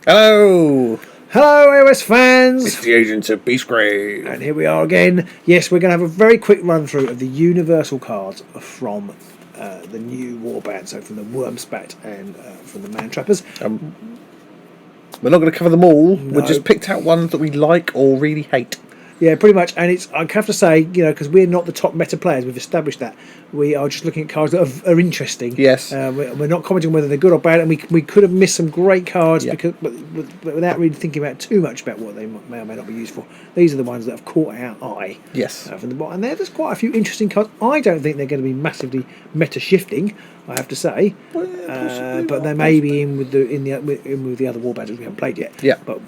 Hello! Hello, AOS fans! It's the agents of Beastgrave. And here we are again. Yes, we're going to have a very quick run through of the universal cards from the new warband. So from the Wurmspat and from the Mantrappers. We're not going to cover them all. No. We've just picked out ones that we like or really hate. Yeah, pretty much. And it's, I have to say, because we're not the top meta players, we've established that. We are just looking at cards that are interesting. Yes. We're not commenting on whether they're good or bad, and we could have missed some great cards but without really thinking about too much about what they may or may not be used for. These are the ones that have caught our eye. Yes. From the bottom. And there's quite a few interesting cards. I don't think they're going to be massively meta shifting, I have to say. But they may be in with the other warbands that we haven't played yet. Yeah. But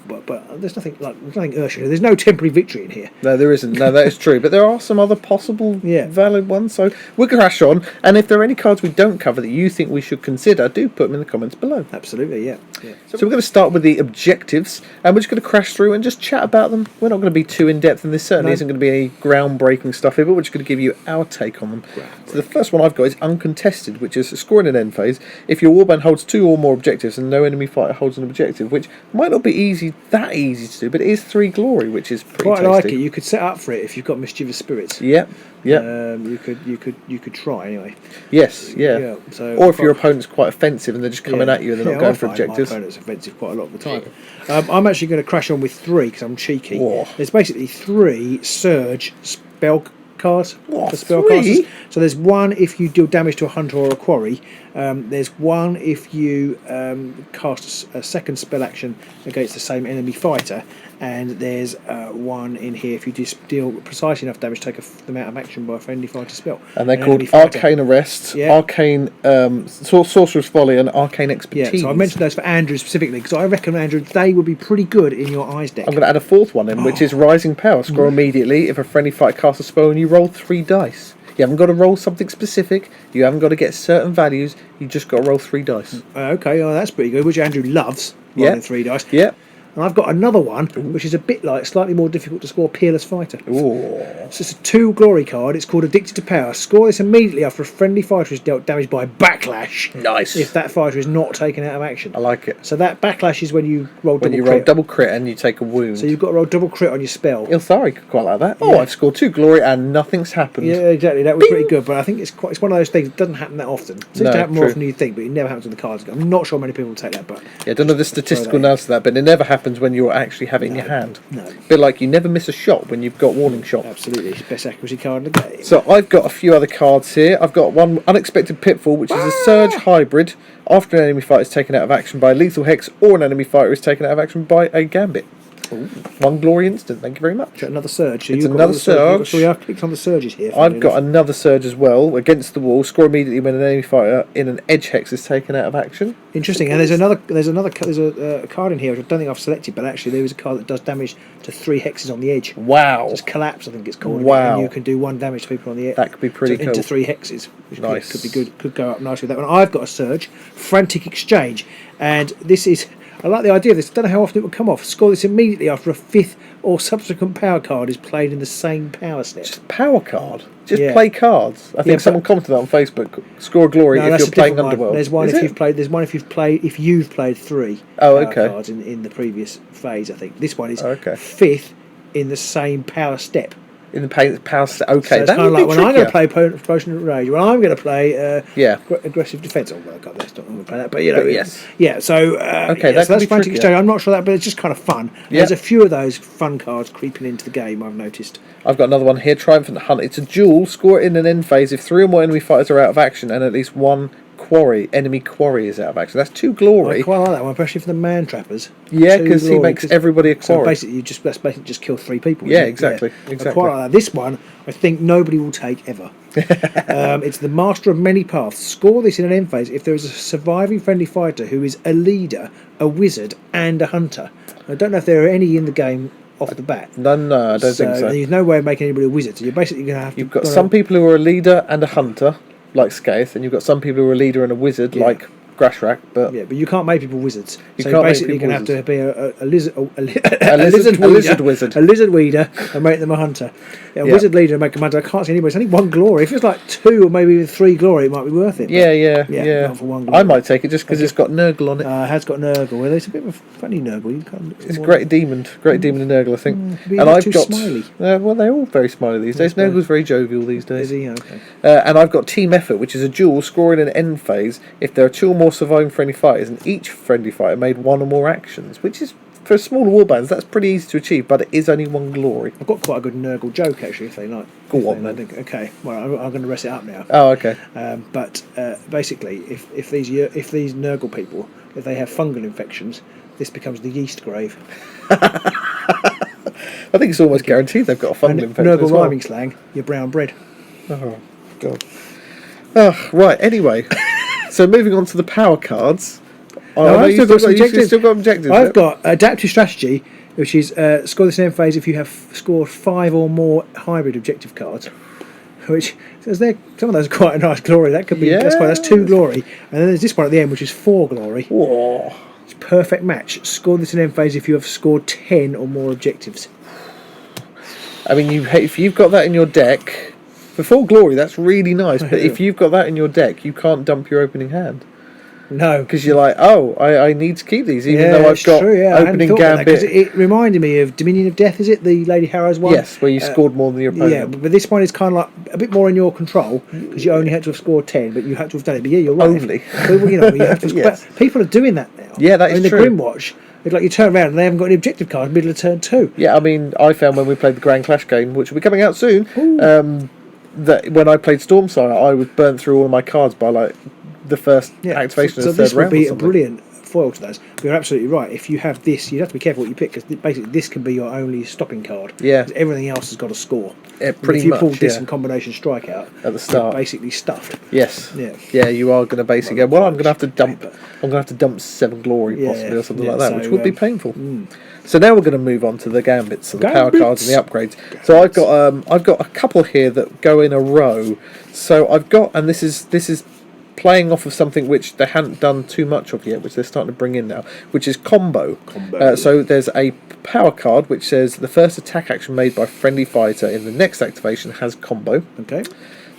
there's nothing earth-shattering. There's no temporary victory in here. No, there isn't. No, that is true. But there are some other possible valid ones. So we'll crash on. And if there are any cards we don't cover that you think we should consider, do put them in the comments below. Absolutely, yeah. So we're going to start with the objectives, and we're just going to crash through and just chat about them. We're not going to be too in-depth, and this certainly isn't going to be any groundbreaking stuff here, but we're just going to give you our take on them. So the first one I've got is uncontested, which is scoring an end phase. If your warband holds 2 or more objectives and no enemy fighter holds an objective, which might not be that easy to do, but it is 3 glory, which is pretty tasty. Like it. You could set up for it if you've got mischievous spirits. Yeah. You could try anyway. Yes, yeah. So or if your opponent's quite offensive and they're just coming at you and they're not going for objectives. My opponent's offensive quite a lot of the time. I'm actually going to crash on with 3 because I'm cheeky. Whoa. There's basically 3 surge spell cards for 3? spellcasters. So there's 1 if you deal damage to a hunter or a quarry. There's 1 if you cast a second spell action against the same enemy fighter, and there's 1 in here if you deal precisely enough damage to take the amount of action by a friendly fighter spell. And they're called Arcane Arrest, Arcane Sorcerer's Folly, and Arcane Expertise. Yeah, so I mentioned those for Andrew specifically because I reckon, Andrew, they would be pretty good in your eyes deck. I'm going to add a 4th one in, which is Rising Power. Score immediately if a friendly fighter casts a spell and you roll 3 dice. You haven't got to roll something specific. You haven't got to get certain values. You just got to roll 3 dice. Okay, that's pretty good, which Andrew loves, rolling 3 dice. Yeah. And I've got another one, which is a bit slightly more difficult to score, Peerless Fighter. Ooh. So it's a 2 glory card. It's called Addicted to Power. Score this immediately after a friendly fighter is dealt damage by backlash. Nice. If that fighter is not taken out of action. I like it. So that backlash is when you roll double crit. Roll double crit and you take a wound. So you've got to roll double crit on your spell. Ilthari could quite like that. Oh, I've scored 2 glory and nothing's happened. Yeah, exactly. That was pretty good. But I think it's one of those things that doesn't happen that often. It seems to happen more often than you think, but it never happens with the cards. I'm not sure many people will take that. But I don't know the statistical analysis of that, but it never happens when you're actually have it in your hand. No. A bit like you never miss a shot when you've got warning shot. Absolutely. It's the best accuracy card in the game. So I've got a few other cards here. I've got 1 Unexpected Pitfall, which is a Surge hybrid. After an enemy fighter is taken out of action by a lethal hex or an enemy fighter is taken out of action by a gambit. Ooh. 1 glory instant, thank you very much. Another surge. So it's another surge. So we have clicked on the surges here. I've got another surge as well. Against the wall, score immediately when an enemy fighter in an edge hex is taken out of action. Interesting. And there's a card in here which I don't think I've selected, but actually there is a card that does damage to 3 hexes on the edge. Wow. Just collapse, I think it's called. Wow. And you can do 1 damage to people on the edge. That could be pretty cool. Into 3 hexes, which nice. could be good. Could go up nicely with that one. I've got a surge, Frantic Exchange, and this is. I like the idea of this. I don't know how often it will come off. Score this immediately after a 5th or subsequent power card is played in the same power step. Just power card? Just play cards? I think someone commented that on Facebook. Score a glory if you're playing Underworld. There's one if you've played. There's one if you've played 3 cards in the previous phase. I think this one is 5th in the same power step. In the power step. Okay, so it's kind of like when I'm going to play Potion of Rage, when I'm going to play aggressive defence. Oh, well, God, that's not going to play that, but yes. Yeah, so so that's Frantic Exchange. I'm not sure that, but it's just kind of fun. There's a few of those fun cards creeping into the game, I've noticed. I've got another one here, Triumphant Hunt. It's a duel. Score it in an end phase if 3 or more enemy fighters are out of action and at least 1 enemy quarry is out of action. That's 2 glory. I quite like that one, especially for the Mantrappers. Yeah, because he makes everybody a quarry. So basically, that's basically just kill 3 people. Yeah, exactly. I quite like that. This one, I think nobody will take ever. It's the Master of Many Paths. Score this in an end phase if there is a surviving friendly fighter who is a leader, a wizard, and a hunter. I don't know if there are any in the game off the bat. No, I don't think so. There's no way of making anybody a wizard. So you're basically going to have to. You've got some people who are a leader and a hunter, like Skaith, and you've got some people who are a leader and a wizard, like Grashrak, but yeah, but you can't make people wizards. You So can't you're make basically people going to have to be a lizard, a lizard wizard. a lizard weeder, and make them a hunter. Yeah, a Yeah. wizard leader and make them hunter. I can't see anybody. It's only one glory. If it's like 2 or maybe even 3 glory, it might be worth it. Yeah. Not for 1 glory. I might take it just because it's got Nurgle on it. It has got Nurgle. Well, it's a bit of a funny Nurgle. You can't. It's Great Demon and Nurgle, I think. Be And I've too got smiley. well, they're all very smiley these days. Nurgle's very jovial these days. Is he? Okay. And I've got Team Effort, which is a duel scoring an end phase if there are 2 or more surviving friendly fighters, and each friendly fighter made 1 or more actions, which is, for smaller warbands, that's pretty easy to achieve, but it is only 1 glory. I've got quite a good Nurgle joke actually. If they like. Go on, then. Okay. Well, I'm going to rest it up now. Oh, okay. But basically, if these Nurgle people, if they have fungal infections, this becomes the yeast grave. I think it's almost guaranteed they've got a fungal infection Nurgle as well. rhyming slang, you're brown bread. Oh, God. Oh, right, anyway. So moving on to the power cards. I've still got some objectives. You've still got objectives. I've got adaptive strategy, which is score this in end phase if you have scored 5 or more hybrid objective cards. Which says some of those are quite a nice glory. That could be that's 2 glory, and then there's this one at the end, which is 4 glory. Whoa. It's a perfect match. Score this in end phase if you have scored 10 or more objectives. I mean, if you've got that in your deck, for 4 glory, that's really nice. But if you've got that in your deck, you can't dump your opening hand. No, because you're like, oh, I need to keep these, even though I've got opening gambit. It reminded me of Dominion of Death. Is it the Lady Harrow's one? Yes, where you scored more than your opponent. Yeah, but this one is kind of like a bit more in your control because you only had to have scored 10, but you had to have done it. But yeah, you're right. Only, you have to. Yes. But people are doing that now. Yeah, that is true. In the Grimwatch, it's like you turn around and they haven't got any objective card middle of turn 2. Yeah, I mean, I found when we played the Grand Clash game, which will be coming out soon, that when I played Stormsire, I was burnt through all of my cards by like the first activation of the third round. So this would be a brilliant foil to those. But you're absolutely right. If you have this, you have to be careful what you pick because basically this can be your only stopping card. Yeah. Everything else has got a score. Yeah, pretty if you much. pull this in combination strikeout at the start, you're basically stuffed. Yes. Yeah. Yeah, you are going to basically go. Well, I'm going to have to dump. I'm going to have to dump 7 glory possibly or something like that, which would be painful. So now we're going to move on to the gambits and the power cards and the upgrades. So I've got a couple here that go in a row. So I've got, and this is playing off of something which they hadn't done too much of yet, which they're starting to bring in now, which is combo. So there's a power card which says the first attack action made by friendly fighter in the next activation has combo. Okay.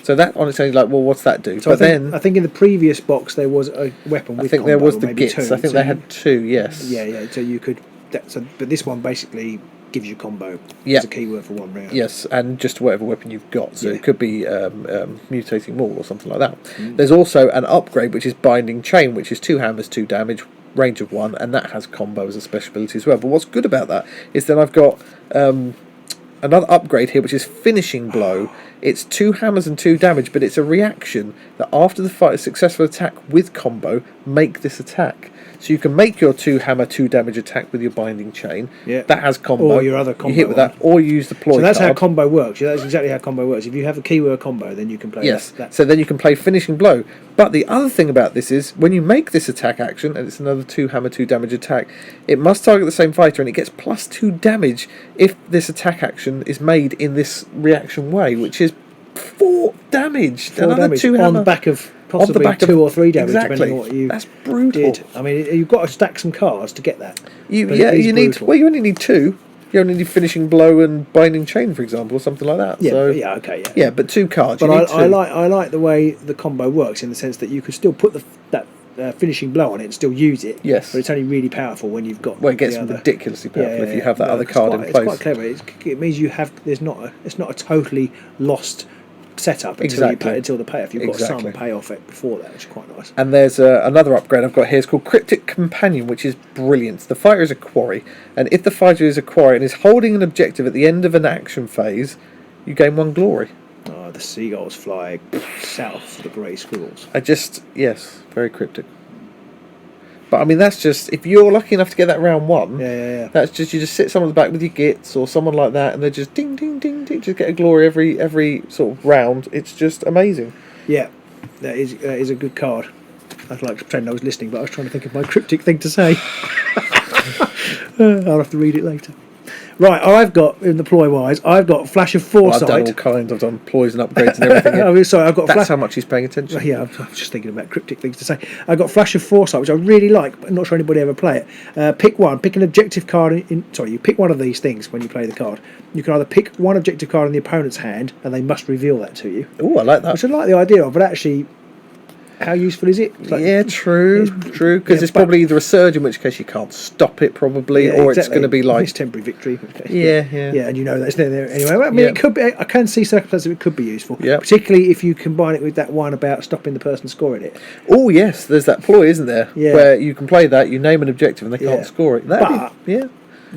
So that on its own, like, well, what's that do? So I think in the previous box there was a weapon with combo. I think there was the Gits. 2. I think they had 2. Yes. Yeah. So you could. But this one basically gives you combo. Yeah. It's a keyword for 1 round. Yes, and just whatever weapon you've got. So it could be mutating maul or something like that. There's also an upgrade which is binding chain, which is 2 hammers, 2 damage, range of 1, and that has combo as a special ability as well. But what's good about that is then I've got another upgrade here, which is finishing blow. It's 2 hammers and 2 damage, but it's a reaction that after the fighter's successful attack with combo, make this attack. So you can make your 2 hammer, 2 damage attack with your binding chain. Yeah. That has combo. Or your other combo. You hit with that, or you use the ploy So that's card. how combo works. Yeah, that's exactly how combo works. If you have a keyword combo, then you can play that. So then you can play finishing blow. But the other thing about this is, when you make this attack action, and it's another 2 hammer, 2 damage attack, it must target the same fighter, and it gets plus 2 damage if this attack action is made in this reaction way, which is 4 damage. 4 another damage 2 hammer. on the back of possibly 2 or 3 damage, depending on what you That's brutal. did. I mean, you've got to stack some cards to get that. You need. Well, you only need 2. You only need finishing blow and binding chain, for example, or something like that. Yeah, so, okay. Yeah, but 2 cards. But you need 2. I like the way the combo works in the sense that you could still put that finishing blow on it and still use it. Yes. But it's only really powerful when you've got. Well, it gets ridiculously powerful if you have that other card in place. It's quite clever. It means you have. It's not a totally lost setup until the payoff. You've got some payoff before that, which is quite nice. And there's another upgrade I've got here. It's called Cryptic Companion, which is brilliant. The fighter is a quarry, and if the fighter is a quarry and is holding an objective at the end of an action phase, you gain 1 glory. Oh, the seagulls fly south of the grey squirrels. Yes, very cryptic. But I mean, that's just if you're lucky enough to get that round 1. Yeah. That's just you just sit someone at the back with your Gits or someone like that, and they just ding ding ding ding, just get a glory every sort of round. It's just amazing. Yeah, that is a good card. I'd like to pretend I was listening, but I was trying to think of my cryptic thing to say. I'll have to read it later. Right, I've got, in the ploy-wise, I've got Flash of Well, I've Foresight. done all kinds. I've done ploys and upgrades and everything. I mean, sorry, I've got That's Flash... how much he's paying attention. Yeah, I'm just thinking about cryptic things to say. I've got Flash of Foresight, which I really like, but I'm not sure anybody ever play it. Pick one. Pick an objective card. You pick one of these things when you play the card. You can either pick one objective card in the opponent's hand, and they must reveal that to you. Oh, I like that. Which I like the idea of, but actually... How useful is it? Yeah, true, because it's probably either a surge, in which case you can't stop it, probably, or it's going to be like it's temporary victory. Yeah, and you know that's there anyway. I mean, it could be. I can see circumstances it could be useful, particularly if you combine it with that one about stopping the person scoring it. Oh yes, there's that ploy, isn't there? Yeah. Where you can play that, you name an objective, and they can't score it. But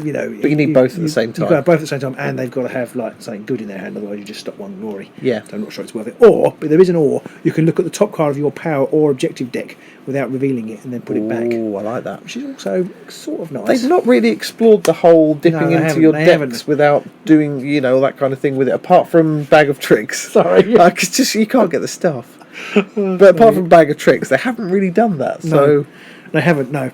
you need both at the same time. You've got to have both at the same time, and they've got to have like something good in their hand. Otherwise, you just stop one glory. Yeah, so I'm not sure it's worth it. Or, but there is an or. You can look at the top card of your power or objective deck without revealing it, and then put it back. Oh, I like that. Which is also sort of nice. They've not really explored the whole dipping into your decks without doing, that kind of thing with it. Apart from Bag of Tricks. Sorry, it's just you can't get the stuff. But apart from Bag of Tricks, they haven't really done that. So they haven't. No.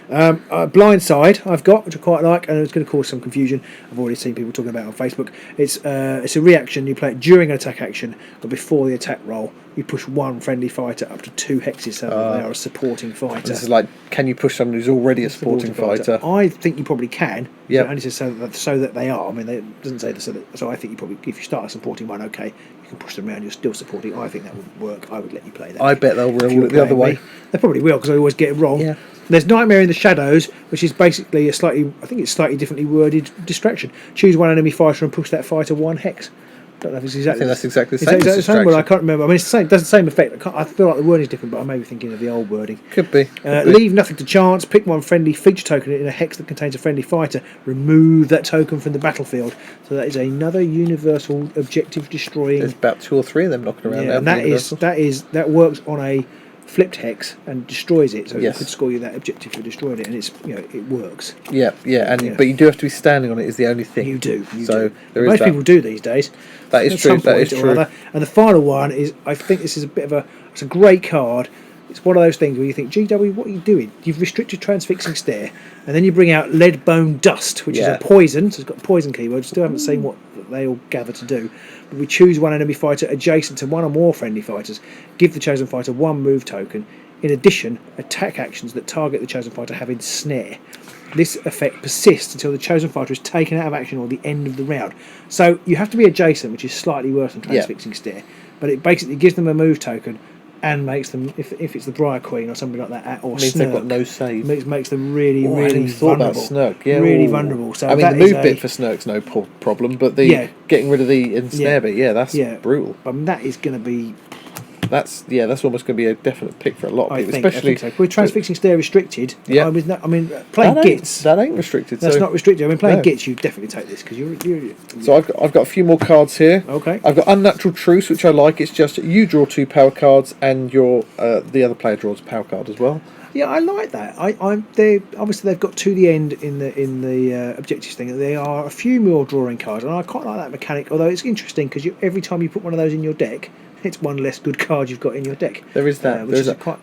Blindside I've got, which I quite like, and it's going to cause some confusion. I've already seen people talking about it on Facebook. It's a reaction. You play it during an attack action, but before the attack roll, you push one friendly fighter up to 2 hexes, so that they are a supporting fighter. This is like, can you push someone who's already a supporting fighter? I think you probably can. Yeah. Only says so that they are. I mean, it doesn't say so I think you probably, if you start a supporting one, okay, you can push them around. You're still supporting. I think that would work. I would let you play that. I bet they'll rule it the other way. They probably will, because I always get it wrong. Yeah. There's Nightmare in the Shadows, which is basically I think it's slightly differently worded distraction. Choose one enemy fighter and push that fighter 1 hex. I don't know if it's exactly. I think that's exactly the same. Same word. I can't remember. I mean, it's the same. It does the same effect. I feel like the wording is different, but I may be thinking of the old wording. Could be. Leave nothing to chance. Pick one friendly feature token in a hex that contains a friendly fighter. Remove that token from the battlefield. So that is another universal objective destroying. There's about 2 or 3 of them knocking around. Yeah, and that works on a flipped hex and destroys it, so it could score you that objective for destroying it, and it's it works. But you do have to be standing on it is the only thing. You do. Most people do these days. That is true. That is true. And the final one is, I think this is it's a great card. It's one of those things where you think, GW, what are you doing? You've restricted Transfixing Stare, and then you bring out Lead Bone Dust, which is a poison, so it's got a poison keyword. Still haven't seen what they all gather to do. But we choose one enemy fighter adjacent to one or more friendly fighters. Give the chosen fighter 1 move token. In addition, attack actions that target the chosen fighter have ensnare. This effect persists until the chosen fighter is taken out of action or the end of the round. So you have to be adjacent, which is slightly worse than Transfixing Stare. But it basically gives them a move token and makes them, if it's the Briar Queen or something like that, or means Snurk, they've got no save. Makes them really vulnerable. About Snurk, really vulnerable. So I mean, the move bit for Snurk's no problem, but the getting rid of the ensnare bit, that's brutal. That is going to be. That's almost going to be a definite pick for a lot of people, especially with Transfixing Stare restricted. Yeah, playing Gits that ain't restricted. That's not restricted. I mean, playing Gits, you definitely take this because you're. So I've got a few more cards here. Okay. I've got Unnatural Truce, which I like. It's just you draw 2 power cards, and the other player draws a power card as well. Yeah, I like that. Obviously they've got to the end in the objectives thing. They are a few more drawing cards, and I quite like that mechanic. Although it's interesting because every time you put one of those in your deck, it's one less good card you've got in your deck. There is that.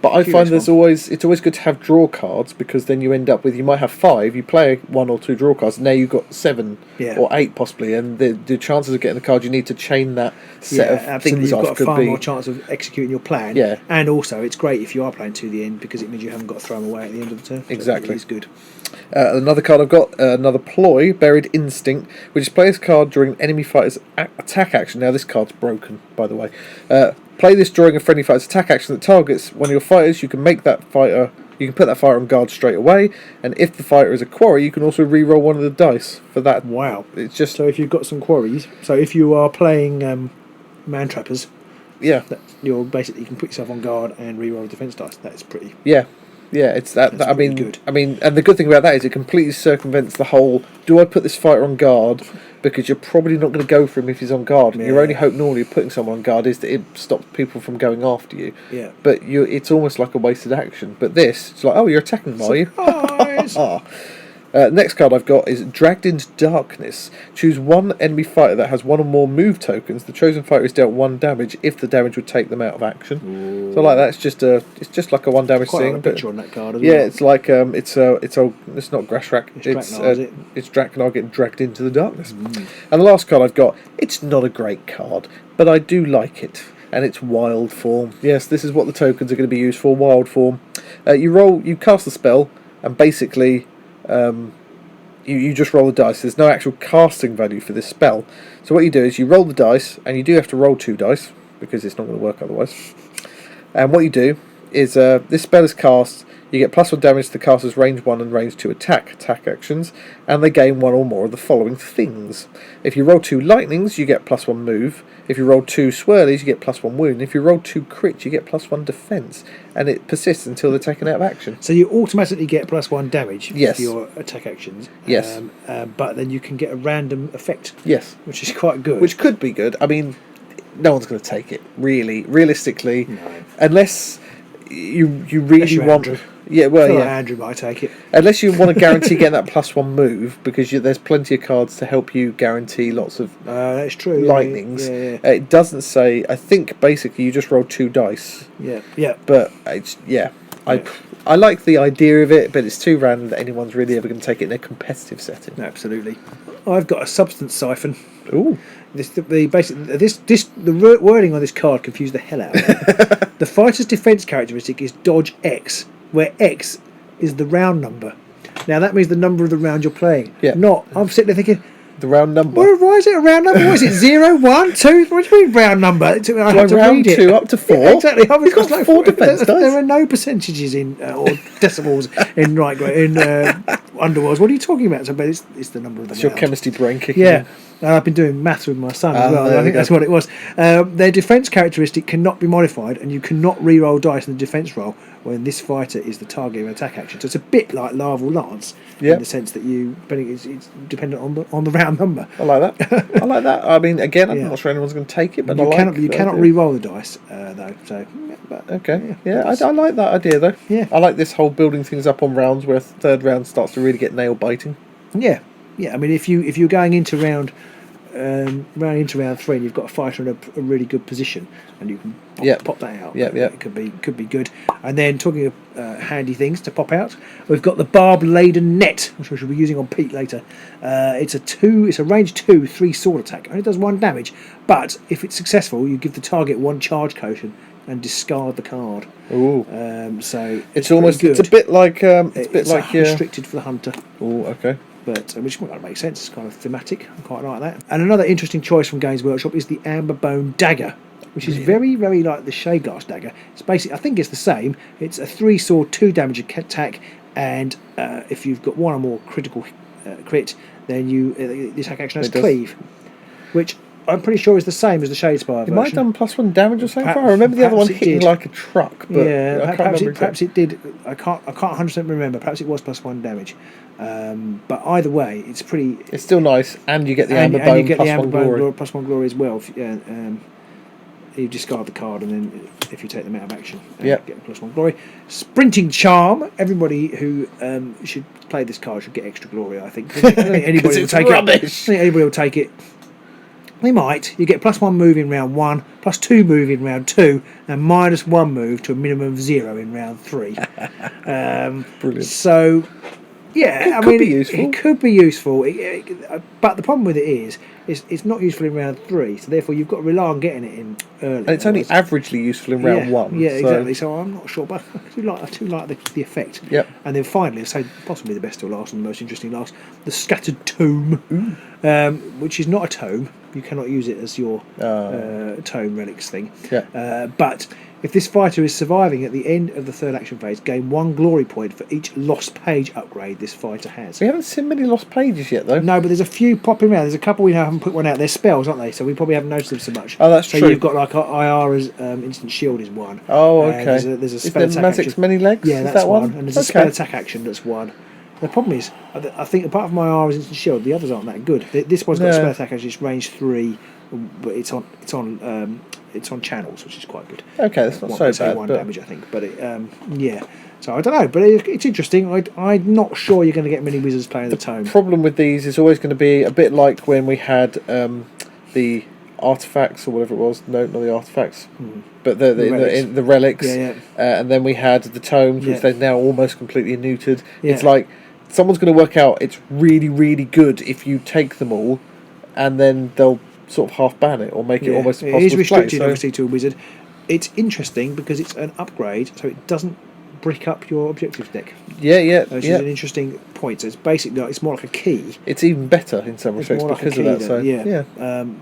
But I find it's always good to have draw cards, because then you end up with, you might have 5, you play 1 or 2 draw cards, now you've got 7 or 8 possibly, and the chances of getting the card you need to chain that set of things off you've got a far more chance of executing your plan. Yeah. And also it's great if you are playing to the end, because it means you haven't got to throw them away at the end of the turn. Exactly. It's good. Another card I've got, another ploy, Buried Instinct, which is play this card during an enemy fighter's attack action. Now this card's broken, by the way. Play this during a friendly fighter's attack action that targets one of your fighters. You can put that fighter on guard straight away, and if the fighter is a quarry, you can also re-roll one of the dice for that. Wow. It's just, so if you've got some quarries, so if you are playing Mantrappers, you're basically, you can put yourself on guard and re-roll a defense dice. That is pretty. Yeah, it's that I mean, good. I mean, and the good thing about that is it completely circumvents the whole, do I put this fighter on guard? Because you're probably not going to go for him if he's on guard. Yeah. Your only hope normally of putting someone on guard is that it stops people from going after you. Yeah. But it's almost like a wasted action. But this, it's like, oh, you're attacking them, are you? Next card I've got is Dragged into Darkness. Choose one enemy fighter that has one or more move tokens. The chosen fighter is dealt 1 damage if the damage would take them out of action. Ooh. So like that, it's just like a 1 damage Quite thing. like a picture on that card as yeah, well. it's like it's not Grashrak. It's Draknar getting dragged into the darkness. And the last card I've got, it's not a great card, but I do like it. And it's Wild Form. Yes, this is what the tokens are going to be used for. Wild Form. You cast the spell, and basically, you just roll the dice. There's no actual casting value for this spell. So what you do is you roll the dice, and you do have to roll 2 dice because it's not going to work otherwise. And what you do is this spell is cast. You get +1 damage to the caster's range 1 and range 2 attack actions, and they gain 1 or more of the following things. If you roll 2 lightnings, you get +1 move. If you roll 2 swirlies, you get +1 wound. If you roll 2 crits, you get +1 defense, and it persists until they're taken out of action. So you automatically get +1 damage Yes. for your attack actions. Yes. But then you can get a random effect. Yes. Which is quite good. Which could be good. I mean, no one's going to take it, really. Realistically. No. Unless you really want... Andrew. Yeah, well, I feel yeah. like Andrew might take it. Unless you want to guarantee getting that +1 move, because there's plenty of cards to help you guarantee lots of That's true. lightnings. Yeah. It doesn't say... I think, basically, you just roll 2 dice. Yeah. But, I like the idea of it, but it's too random that anyone's really ever going to take it in a competitive setting. Absolutely. I've got a substance siphon. Ooh. The wording on this card confused the hell out of me. The fighter's defense characteristic is dodge X, where X is the round number. Now that means the number of the round you're playing. Yeah. I'm sitting there thinking, The round number. why is it a round number? What is it? 0, 1, 2? What do you mean round number? I had to round read it. 2 up to 4? Yeah, exactly. You've got 4 defense dice. There are no percentages or decimals in Underworlds. What are you talking about? So, but it's the number of the That's your round. chemistry brain kicking Yeah. in. And I've been doing maths with my son as well. there I we think go. that's what it was. Their defense characteristic cannot be modified, and you cannot re-roll dice in the defense roll when this fighter is the target of an attack action. So it's a bit like Larval Lance in the sense that it's dependent on the round number. I like that. I mean, again, I'm Yeah. not sure anyone's going to take it, but You cannot re-roll the dice though. So, but, Okay. Yeah, I like that idea though. Yeah. I like this whole building things up on rounds where 3rd round starts to really get nail biting. yeah. I mean, if you're going into round 3 and you've got a fighter in a really good position, and you can pop that out. Yeah. It could be good. And then talking of handy things to pop out, we've got the barb laden net, which we shall be using on Pete later. It's a range 2 3 sword attack, and it does 1 damage. But if it's successful, you give the target 1 charge quotient and discard the card. Ooh. So It's almost good. it's a bit like your restricted for the hunter. Oh, okay. But which might make sense. It's kind of thematic. I quite like that. And another interesting choice from Games Workshop is the Amber Bone Dagger, which is very, very like the Shade Glass Dagger. It's basically, I think it's the same. It's a 3 sword, 2 damage attack, and if you've got 1 or more critical crit, then the attack action has Cleave, which I'm pretty sure is the same as the Shadespire version. It might have done +1 damage or something. I remember the other one hitting like a truck, but I can't remember perhaps it did. I can't 100% remember. Perhaps it was +1 damage. But either way, it's pretty. It's still nice, and you get the Amber Bone you get the Amber +1 Bone glory. +1 glory as well. You discard the card, and then if you take them out of action, you get +1 glory. Sprinting Charm. Everybody who should play this card should get extra glory. I think. I don't think anybody will take rubbish. it. I don't think anybody will take it. They might. You get +1 move in round 1, +2 move in round 2, and -1 move to a minimum of 0 in round 3. Brilliant. So, yeah, Could be useful. It could be useful, but the problem with it is it's not useful in round 3. So therefore, you've got to rely on getting it in early. And it's only averagely useful in round 1. Yeah, so. exactly. So I'm not sure, but I do like the effect. Yep. And then finally, so possibly the best till last and the most interesting last, the Scattered Tome, which is not a tome. You cannot use it as your tome relics thing. Yeah. But if this fighter is surviving at the end of the 3rd action phase, gain 1 glory point for each lost page upgrade this fighter has. We haven't seen many lost pages yet, though. No, but there's a few popping around. There's a couple we haven't put one out. They're spells, aren't they? So we probably haven't noticed them so much. Oh, that's true. So you've got like Iara's Instant Shield is one. Oh, okay. There's a Is spell there attack Magic's action. Many Legs? Yeah, Is that's that one. one? And there's a spell attack action that's one. The problem is, I think apart from Iara's Instant Shield, the others aren't that good. This one's got a spell attack action. It's range 3, but it's on it's on channels, which is quite good. Okay, that's not so bad. One damage, I think, but yeah. So I don't know, but it's interesting. I'm not sure you're going to get many wizards playing the tome. The problem with these is always going to be a bit like when we had the artifacts or whatever it was. No, not the artifacts, but the relics. And then we had the tomes, which they're now almost completely neutered. Yeah. It's like someone's going to work out it's really, really good if you take them all, and then they'll sort of half ban it or make it almost impossible. It is restricted, obviously, to a wizard. It's interesting because it's an upgrade, so it doesn't brick up your objectives deck. Which is an interesting point. So it's basically it's more like a key. It's even better in some respects because of that. So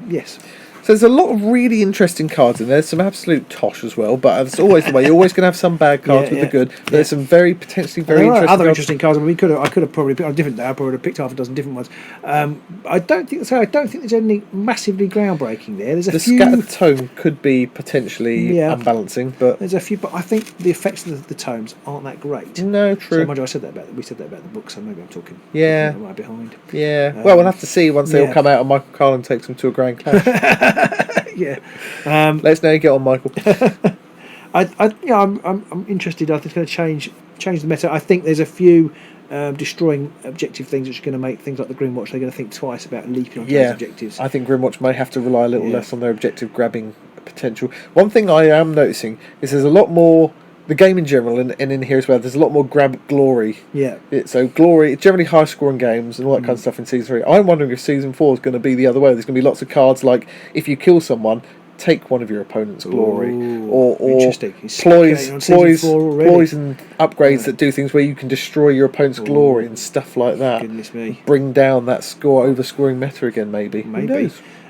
yes. So there's a lot of really interesting cards in there. There's some absolute tosh as well, but it's always the way. You're always going to have some bad cards with the good. But there's some potentially very interesting cards. I mean, I could have probably picked on a different day. I probably would have picked half a dozen different ones. I don't think there's any massively groundbreaking there. There's a few. The scattered tome could be potentially unbalancing, but there's a few. But I think the effects of the tomes aren't that great. No, true. So I said that about we said that about the book. So maybe I'm talking right behind. Yeah. Well, we'll have to see once they all come out and Michael Carlin takes them to a grand clash. Let's know you get on, Michael. I'm interested. I think it's going to change the meta. I think there's a few destroying objective things which are going to make things like the Grimwatch. They're going to think twice about leaping on those objectives. I think Grimwatch may have to rely a little less on their objective grabbing potential. One thing I am noticing is there's a lot more. The game in general, and in here as well, there's a lot more grab glory. So glory, generally high scoring games and all that kind of stuff in Season 3. I'm wondering if Season 4 is going to be the other way. There's going to be lots of cards like, if you kill someone, take one of your opponent's glory. Or ploys and upgrades that do things where you can destroy your opponent's glory and stuff like that. Goodness me. Bring down that overscoring meta again, maybe.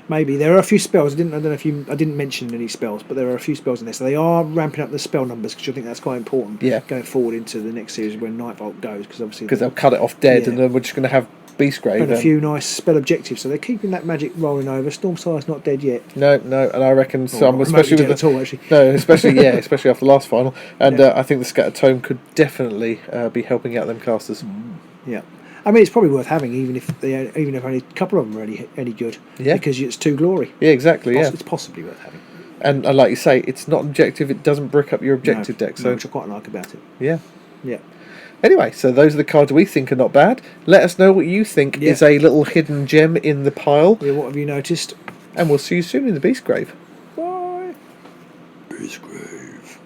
Maybe there are a few spells. I don't know if I didn't mention any spells, but there are a few spells in there. So they are ramping up the spell numbers because I think that's quite important. Going forward into the next series when Nightbolt goes, because they'll cut it off dead, and then we're just going to have Beastgrave and a few nice spell objectives. So they're keeping that magic rolling over. Stormsire's not dead yet. No, and I reckon some, especially with especially after the last final. And I think the Scattered Tome could definitely be helping out them casters. Yeah. I mean, it's probably worth having, even if only a couple of them are any good. Because it's 2 glory. Yeah, exactly. It's possibly worth having. And like you say, it's not objective. It doesn't brick up your objective deck. So which I quite like about it. Yeah. Anyway, so those are the cards we think are not bad. Let us know what you think is a little hidden gem in the pile. Yeah, what have you noticed? And we'll see you soon in the Beastgrave. Bye. Beastgrave.